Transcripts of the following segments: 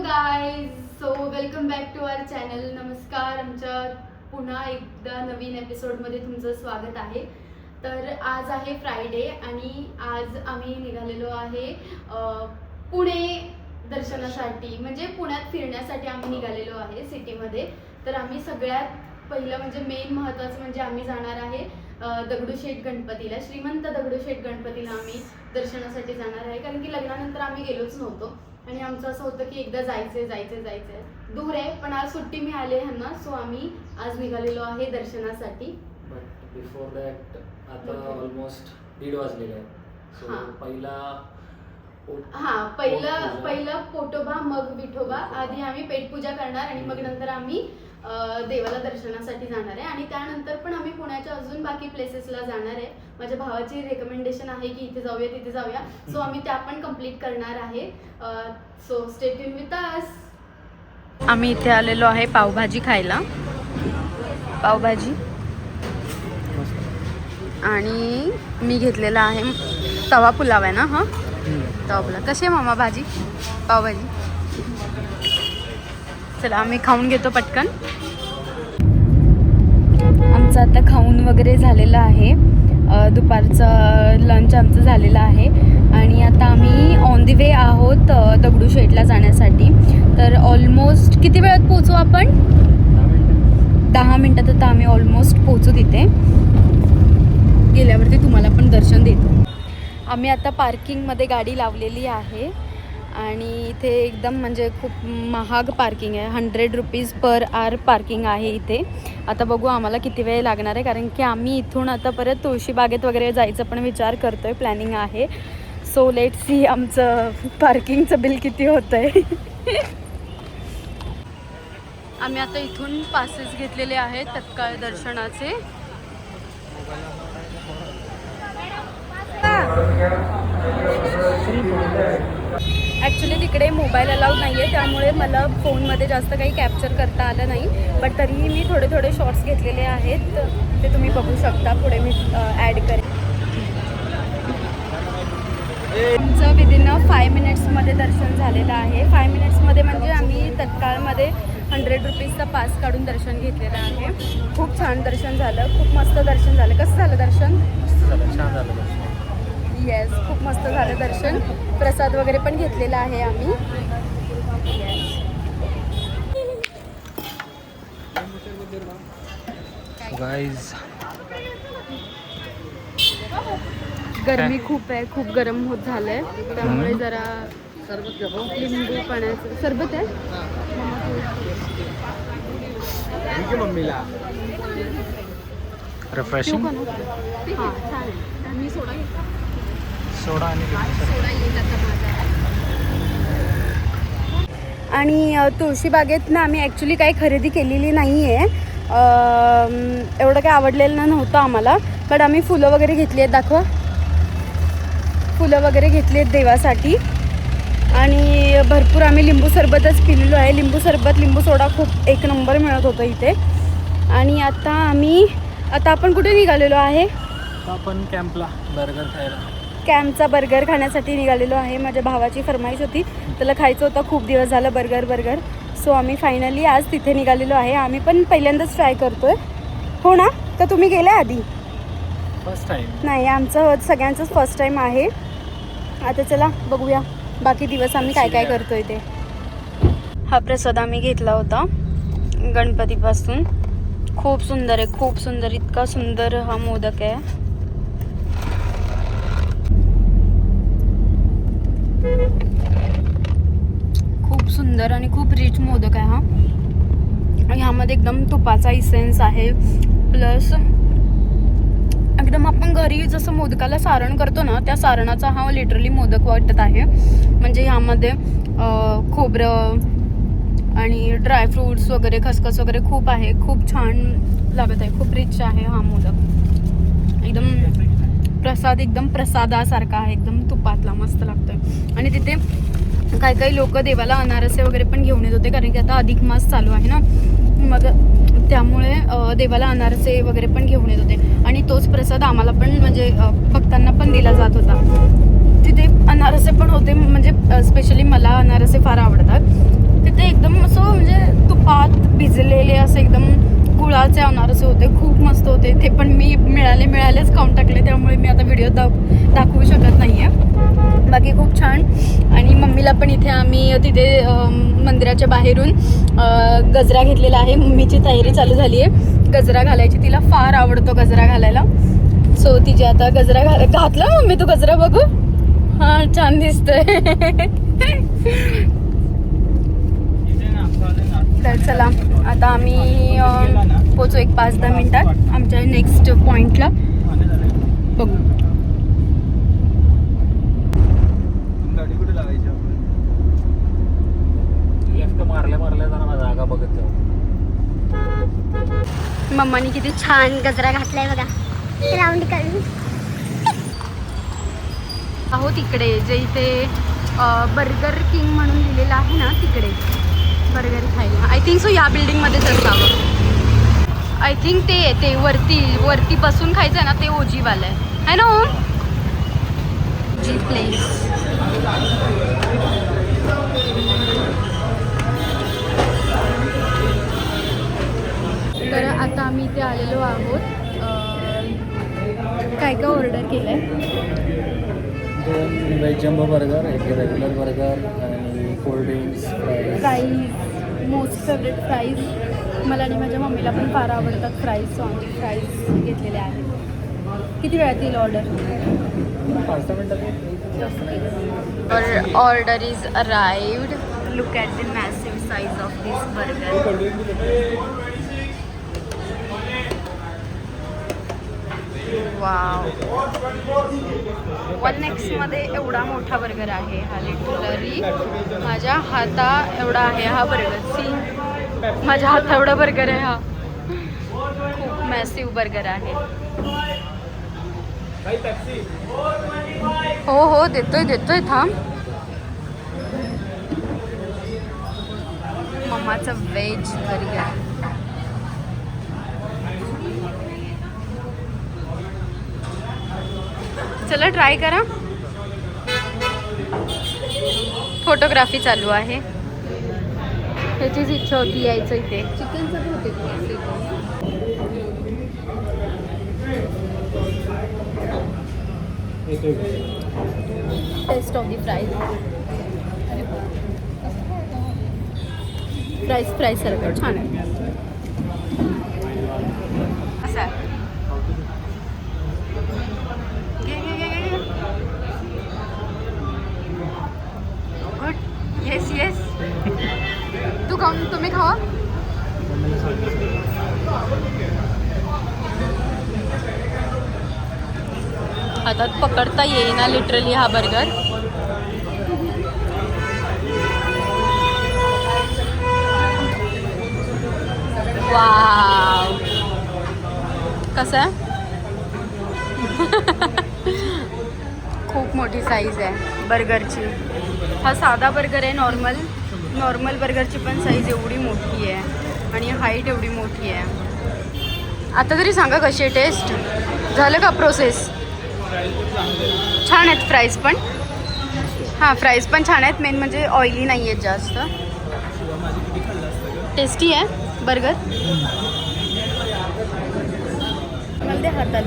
Guys, so welcome back to our channel. नमस्कार. आमच्या पुन्हा एकदा नवीन एपिसोडमध्ये तुमचं स्वागत आहे. तर आज आहे फ्रायडे आणि आज आम्ही निघालेलो आहे पुणे दर्शनासाठी, म्हणजे पुण्यात फिरण्यासाठी आम्ही निघालेलो आहे सिटीमध्ये. तर आम्ही सगळ्यात पहिलं म्हणजे मेन महत्त्वाचं म्हणजे आम्ही जाणार आहे दगडूशेठ गणपतीला, श्रीमंत दगडूशेठ गणपतीला आम्ही दर्शनासाठी जाणार आहे. कारण की लग्नानंतर आम्ही गेलोच नव्हतो आणि आमचं असं होतं की एकदा जायचंय. दूर आहे पण आज सुट्टी मिळाली ह्यांना, सो आम्ही आज निघालेलो आहे दर्शनासाठी. बट बिफोर दॅट आता ऑलमोस्ट 1:30 वाजलेले आहेत. सो पहिलं पोटोबा मग विठोबा. आधी आम्ही पेटपूजा करणार आणि मग नंतर आम्ही देवाला दर्शनासाठी जाणार आहे. आणि त्यानंतर पण आम्ही पुण्याच्या अजून बाकी प्लेसेसला जाणार आहे. माझ्या भावाची रेकमेंडेशन आहे की इथे जाऊया, सो आम्ही त्या पण कम्प्लीट करणार आहे. So stay tune with us. आम्ही इथे आलेलो आहे पावभाजी खायला. पावभाजी आणि मी घेतलेला आहे तवा पुलाव आहे ना. हां, तवा पुलाव. कशी आहे मामा भाजी, पावभाजी? चला आम्ही खाऊन घेतो पटकन. आमचं आता खाऊन वगैरे झालेलं आहे. दुपारचं लंच आमचं झालेलं आहे आणि आता आम्ही ऑन दी वे आहोत दगडूशेठला जाण्यासाठी. तर ऑलमोस्ट किती वेळात पोहोचू आपण? 10 मिनटात आता आम्ही ऑलमोस्ट पोहोचू तिथे. गेल्यावरती तुम्हाला पण दर्शन देतो. आम्ही आता पार्किंगमध्ये गाडी लावलेली आहे आणि इथे एकदम म्हणजे खूप महाग पार्किंग आहे. 100 रुपीज पर आवर पार्किंग आहे इथे. आता बघू आम्हाला किती वेळ लागणार आहे, कारण की आम्ही इथून आता परत तुळशीबागेत वगैरे जायचं पण विचार करतोय, प्लॅनिंग आहे. सो लेट सी आमचं पार्किंगचं बिल किती होतं आहे. आम्ही आता इथून पासेस घेतलेले आहेत तत्काळ दर्शनाचे. ॲक्च्युली तिकडे मोबाईल अलाउड नाही आहे, त्यामुळे मला फोनमध्ये जास्त काही कॅप्चर करता आलं नाही. बट तरीही मी थोडे शॉर्ट्स घेतलेले आहेत, ते तुम्ही बघू शकता. पुढे मी ॲड करेन. आमचं विदिन 5 मिनिट्समध्ये दर्शन झालेलं आहे. 5 मिनिट्समध्ये म्हणजे आम्ही तत्काळमध्ये 100 रुपीजचा पास काढून दर्शन घेतलेलं आहे. खूप छान दर्शन झालं, खूप मस्त दर्शन झालं. कसं झालं दर्शन? छान झालं दर्शन. येस, खूप मस्त झालं दर्शन. प्रसाद वगैरे पण घेतलेला आहे आम्ही. गाईज गरमी खूप आहे, खूप गरम होत झालंय, त्यामुळे जरा लिंबू पाण्याचं सरबत आहे. मम्मीला रिफ्रेशिंग. हां, छान आहे. मी सोडा घेतला. सोडा आणि सोडा येईल आता माझा. आणि तुळशीबागेत ना आम्ही ॲक्च्युली काही खरेदी केलेली नाही आहे. एवढं काही आवडलेलं नव्हतं आम्हाला. बट आम्ही फुलं वगैरे घेतली आहेत. दाखवा. फुलं वगैरे घेतली आहेत देवासाठी. आणि भरपूर आम्ही लिंबू सरबतच पिलेलो आहे. लिंबू सरबत, लिंबू सोडा खूप एक नंबर मिळत होतं इथे. आणि आता आपण कुठे निघालेलो आहे? आपण कॅम्पला बर्गर खायला. कॅम्पचा बर्गर खाण्यासाठी निघालेलो आहे. माझ्या भावाची फरमाईश होती, त्याला खायचं होतं खूप दिवस झालं बर्गर. सो आम्ही फायनली आज तिथे निघालेलो आहे. आम्ही पण पहिल्यांदाच ट्राय करतोय. हो ना? तर तुम्ही गेला आधी? First time. नाही, आमचं सगळ्यांचंच फर्स्ट टाईम आहे. आता चला बघूया बाकी दिवस आम्ही काय करतोय ते. हा प्रसाद आम्ही घेतला होता गणपतीपासून. खूप सुंदर आहे, खूप सुंदर. इतका सुंदर हा मोदक आहे. खूप सुंदर आणि खूप रिच मोदक आहे हा. ह्यामध्ये एकदम तुपाचा इसेन्स आहे. प्लस एकदम आपण घरी जसं मोदकाला सारण करतो ना, त्या सारणाचा हा लिटरली मोदक वाटत आहे. म्हणजे ह्यामध्ये खोबरं आणि ड्रायफ्रूट्स वगैरे, खसखस वगैरे खूप आहे. खूप छान लागत आहे, खूप रिच आहे हा मोदक. एकदम प्रसादासारखा आहे, एकदम तुपातला मस्त लागतोय. आणि तिथे काही लोक देवाला अनारसे वगैरे पण घेऊन येत होते, कारण की आता अधिक मास चालू आहे ना, मग त्यामुळे देवाला अनारसे वगैरे पण घेऊन येत होते. आणि तोच प्रसाद आम्हाला पण म्हणजे भक्तांना पण दिला जात होता. तिथे अनारसे पण होते, म्हणजे स्पेशली मला अनारसे फार आवडतात. एकदम गुळाचे अनारसे होते, खूप मस्त होते ते. पण मी मिळालेच खाऊन टाकले, त्यामुळे मी आता व्हिडिओ दाखवू शकत नाही आहे. बाकी खूप छान. आणि मम्मीला पण इथे आम्ही तिथे मंदिराच्या बाहेरून गजरा घेतलेला आहे. मम्मीची तयारी चालू झाली आहे गजरा घालायची. तिला फार आवडतो गजरा घालायला. सो तिचे आता गजरा घातला मम्मी. तू गजरा बघू. हां, छान दिसतोय. तर चला आता आम्ही पोचू एक 5-10 मिनिटात आमच्या नेक्स्ट पॉईंटला. बघू. लेफ्ट मारल्या जरा जागा बघत जाऊ. मम्मानी किती छान गजरा घातलाय बघा. राऊंड करून आहो तिकडे जे इथे बर्गर किंग म्हणून लिहिलेलं आहे ना, तिकडे बर्गर खायला. आय थिंक सो या बिल्डिंगमध्येच असावं. आय थिंक ते वरती बसून खायचं आहे ना, ते ओजीवालं आहे ना. जी प्लेस. तर आता आम्ही इथे आलेलो आहोत. काय ऑर्डर केलं आहे? 2 व्हेज जम्बो बर्गर, एक रेग्युलर बर्गर आणि cold drinks, fries. Most favourite fries. मला आणि माझ्या मम्मीला पण फार आवडतात फ्राईज, सो आम्ही फ्राईज घेतलेले आहेत. किती वेळात येईल ऑर्डर? 5-10 मिनिटात, जास्त नाही. Order is arrived. Look at the massive size of this burger. Wow. 1X मध्ये एवढा मोठा बर्गर आहे हा. लिटरली माझ्या हाता एवढा आहे हा बर्गर. सी, माझ्या हाता एवढा बर्गर आहे हा. खूप मॅसिव्ह बर्गर आहे. हो देतोय थांब. मम्माचं व्हेज बर्गर. चला ट्राय करा. फोटोग्राफी चालू आहे. त्याचीच इच्छा होती यायचं इथे. चिकनचं होते. Taste of the fries. Fries सारखं छान आहे. असं आहे. गुड. येस तुम्ही खावा. हातात पकडता येईना लिटरली हा बर्गर. वाव. कसं आहे? खूप मोठी साईज आहे बर्गरची. हा साधा बर्गर आहे. नॉर्मल बर्गरची पण साईज एवढी मोठी आहे आणि हाईट एवढी मोठी आहे. आता तरी सांगा कशी आहे टेस्ट. झालं का प्रोसेस? छान आहेत फ्राईज पण. हां, फ्राईज पण छान आहेत. मेन म्हणजे ऑइली नाही आहेत जास्त. टेस्टी आहे बर्गर. मला ते हातात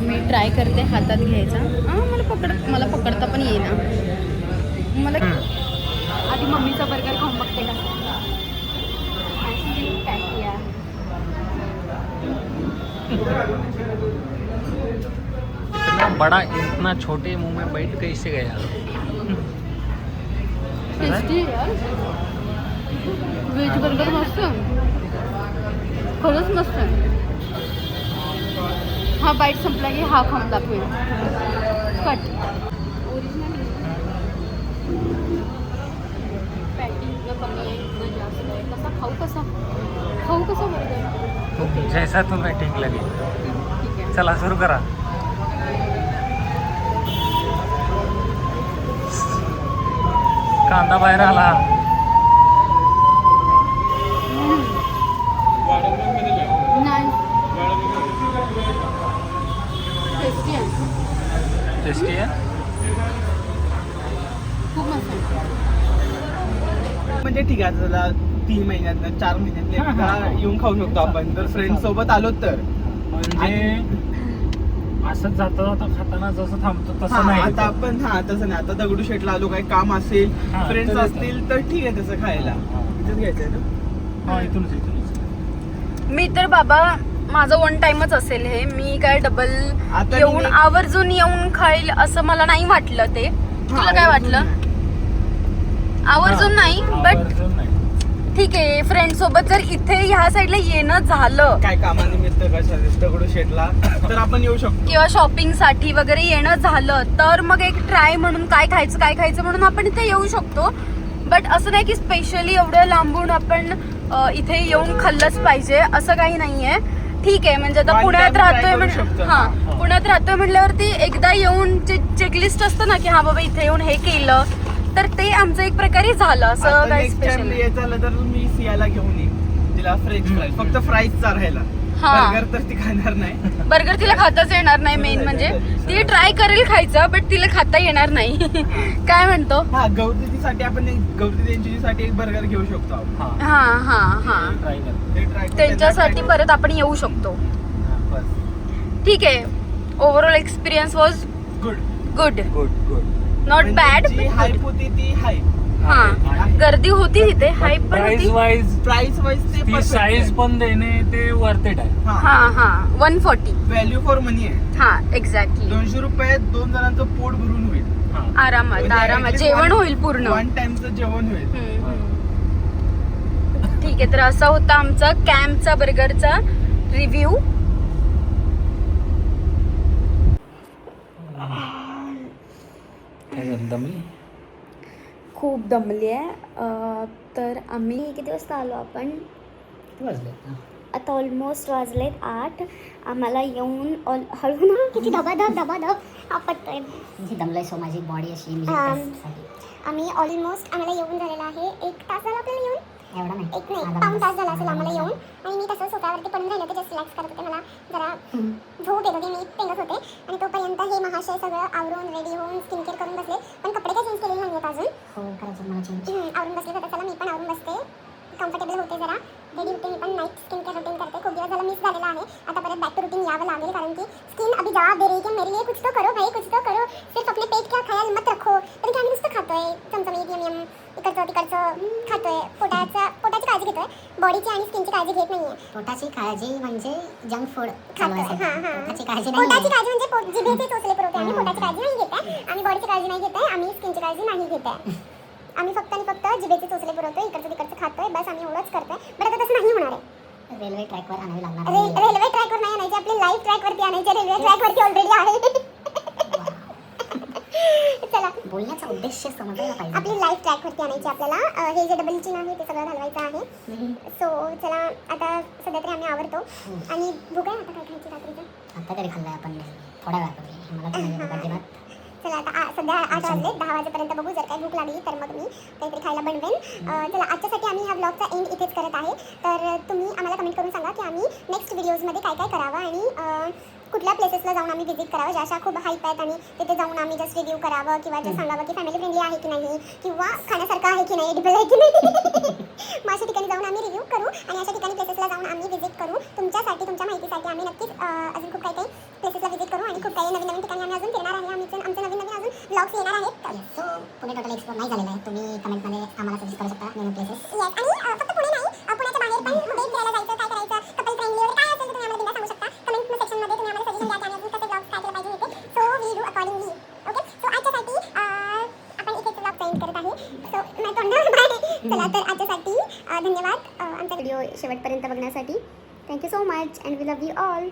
मी ट्राय करते हातात घ्यायचा. मला पकडता पण येईना. मला आधी मम्मीचा बर्गर खाऊन बघते का. इतना बड़ा इतना छोटे मुंह में बैठ कैसे गया? टेस्टी आहे यार. व्हेज बर्गर मस्त. खरंच मस्त आहे. हा बाईट संपला की हा खाऊन दाखवेल. कट. ओरिजिनल पॅकिंग कमी आहे, इथं जास्त आहे. खाऊ कसा बर्गर? जैसा तुम्हें ठीक लगे. ठीक आहे. चला सुरू करा. कांदा बाहेर आला. नाही. टेस्टी आहे. टेस्टी आहे. खूप मस्त आहे. म्हणजे ठीक आहे त्याला 3 महिन्यात 4 महिन्यात एकदा येऊन खाऊ शकतो आपण जर फ्रेंड सोबत आलो तर. म्हणजे असं जाता जाता खाताना जसं थांबतो तसं नाही. आता आपण तसं नाही. आता दगडूशेठला आलो, काही काम असेल, फ्रेंड्स असतील तर ठीक आहे तसं खायला. इथेच घ्यायचंय ना. इथूनच. मी तर बाबा माझं वन टाइमच असेल हे. मी काय डबल आता येऊन आवर्जून येऊन खाईल असं मला नाही वाटलं ते. तुला काय वाटलं? आवर्जून नाही, बट ठीक आहे. फ्रेंड सोबत जर इथे ह्या साईडला येणं झालं, काय कामानिमित्त कशा दगडूशेठला, तर आपण येऊ शकतो. किंवा शॉपिंग साठी वगैरे येणं झालं तर मग एक ट्राय म्हणून काय खायचं म्हणून आपण इथे येऊ शकतो. बट असं नाही की स्पेशली एवढं लांबून आपण इथे येऊन खाल्लंच पाहिजे असं काही नाहीये. ठीक आहे, म्हणजे आता One पुण्यात time try राहतोय करू शकतो. पुण्यात राहतोय म्हटल्यावरती एकदा येऊन चेकलिस्ट असतं ना की हा बाबा इथे येऊन हे केलं तर ते आमचं एक प्रकारे झालं. असं काही नेक्स्ट टाइम स्पेशल यायचं झालं तर मी सियाला घेऊन येईन. तिला फ्रेंच फ्राईज, फक्त फ्राईजचा राहायला. बर्गर तर ती खाणार नाही. बर्गर तिला खाताच येणार नाही. मेन म्हणजे ती ट्राय करेल खायचं बट तिला खाता येणार नाही. काय म्हणतो? गौरीसाठी आपण गौरी एक बर्गर घेऊ शकतो आपण. हा ट्राय कर. ते try करू. त्यांच्यासाठी परत आपण येऊ शकतो. ठीक आहे. Overall experience was good good, good. Not bad. जी हाईप होती ती हाईप. हा, गर्दी होती तिथे, हाईप पण प्राइस होती. वाईज प्राइस वाईज ते ती साईज पण देणे ते वर्थ इट आहे. हा 140. व्हॅल्यू फॉर मनी आहे. हा एक्झॅक्टली. 200 रुपयात 2 जणांचं पोट भरून होईल. आरामात जेवण होईल पूर्ण. 1 टाइमचं जेवण होईल. ठीक आहे, तर असा होता आमचा कॅम्पचा बर्गरचा रिव्ह्यू. खूप दमली आहे. तर आम्ही किती वाजता आलो आपण? आता ऑलमोस्ट वाजलेत 8. आम्हाला येऊन हळू ना किती दबादब आपटतोय. दमलंय सो माझी बॉडी अशी आम्ही ऑलमोस्ट आम्हाला येऊन झालेला आहे 1 तास झाला आपल्याला येऊन. एवढा नाही, 1 नाही पाऊण तास झाला असेल आम्हाला येऊन. आणि मी तसं सोफ्यावरती पडून राहिले होते, जस्ट रिलॅक्स करत होते. मला जरा झोप येत होती, मी पेंगत होते. आणि तोपर्यंत हे महाशय सगळं आवरून रेडी होऊन स्किन केअर करून बसले. पण कपडे काही चेंज केलेले नाही आहेत अजून. हो करायचं मला चेंज. आवरून बसले तर चला मी पण आवरून बसते. कम्फर्टेबल होते, जरा रेडी होते. मी पण नाईट स्किन केअर रुटीन करते. खूप दिवस झाला मिस झालेला आहे. आता परत बॅक टू रुटीन यावं लागेल, कारण की स्किन अभी जवाब दे रही है कि मेरे लिए कुछ तो करो भाई, कुछ तो करो. सिर्फ अपने पेट का ख्याल मत रखो. तर की आम्ही नुसतं खातोय चमचमीत यम इकडचं तिकडचं खातोय. पोटाची काळजी घेतोय, बॉडीची आणि स्किनची काळजी घेत नाहीये. पोटाची काळजी म्हणजे जंक फूड खातोय. पोटाची काळजी पोटाची काळजी म्हणजे जिभेचे चोचले पुरवते. आम्ही पोटाची काळजी नाही घेत आहे, आम्ही बॉडीची काळजी नाही घेत आहे, आम्ही स्किनची काळजी नाही घेत आहे. आम्ही फक्त आणि फक्त जिभेचे चोचले पुरवतोय, इकडचं तिकडचं खातोय, बस आम्ही एवढंच करतोय. बट आता तसं नाही होणार आहे. रेल्वे ट्रॅकवर आणावी लागणार. रेल्वे ट्रॅकवर नाही आणायची, आपली लाईफ ट्रॅकवरती आणायची. रेल्वे ट्रॅकवरती ऑलरेडी आहे. चला, बोलण्याचा उद्देश समजायला पाहिजे. आपली लाईफ ट्रॅकवरती आणायची आपल्याला. हे जे डबल चिन्ह आहे ते सगळं घालवायचं आहे. सो चला, आता सध्या तरी आम्ही आवरतो. आणि बघूया आता काय खायची रात्रीचं. आता तरी खाल्लंय आपण थोड्या वेळापूर्वी. मला पण नाही अजिबात. चला, आता सध्या 8 वाजले. 10 वाजेपर्यंत बघू. जर काही भूक लागली तर मग मी काहीतरी खायला बनवेन. चला, आजच्यासाठी आम्ही ह्या ब्लॉगचा एंड इथेच करत आहे. तर तुम्ही आम्हाला कमेंट करून सांगा की आम्ही नेक्स्ट व्हिडिओजमध्ये काय काय करावं आणि कुठल्या प्लेसेसला जाऊन आम्ही व्हिजिट करावं, ज्या अशा खूप हाईप आहेत आणि तिथे जाऊन आम्ही जस्ट रिव्ह्यू करावं किंवा जस्ट सांगावं की फॅमिली फ्रेंडली आहे की नाही, किंवा खाण्यासारखं आहे की नाही, एडिबल आहे की नाही. मग अशा ठिकाणी जाऊन आम्ही रिव्ह्यू करू आणि अशा ठिकाणी प्लेसेसला जाऊन आम्ही व्हिजिट करू. तुमच्यासाठी, तुमच्या माहितीसाठी आम्ही नक्कीच अजून खूप काही प्लेसेसला व्हिजिट करू आणि खूप काही नवीन ठिकाणी आम्ही अजून फिरणार आहे. आमचे नवीन अजून ब्लॉग्स येणार आहेत. सो पुणे टोटल एक्सप्लोर नाही झालेला आहे. तुम्ही कमेंटमध्ये आम्हाला सजेस्ट करू शकता नवीन प्लेसेस. येस, आणि फक्त पुणे नाही, पुण्याच्या बाहेर पण डेट फिरायला जायचं, काय करायचं, कपल फ्रेंडली वगैरे काय असेल तर तुम्ही आम्हाला बिंदास सांगू शकता. कमेंट सेक्शनमध्ये तुम्ही आम्हाला सजेशन द्या की आम्ही कसे ब्लॉग्स काय केलं पाहिजे होते. So we do accordingly. Okay, so आजच्यासाठी आपण इथेच ब्लॉग सेंड करत आहे. सो नाही तोंडावर बाय. चला, तर आजच्यासाठी धन्यवाद आमचा व्हिडिओ शेवटपर्यंत बघण्यासाठी. Thank you so much and we love you all.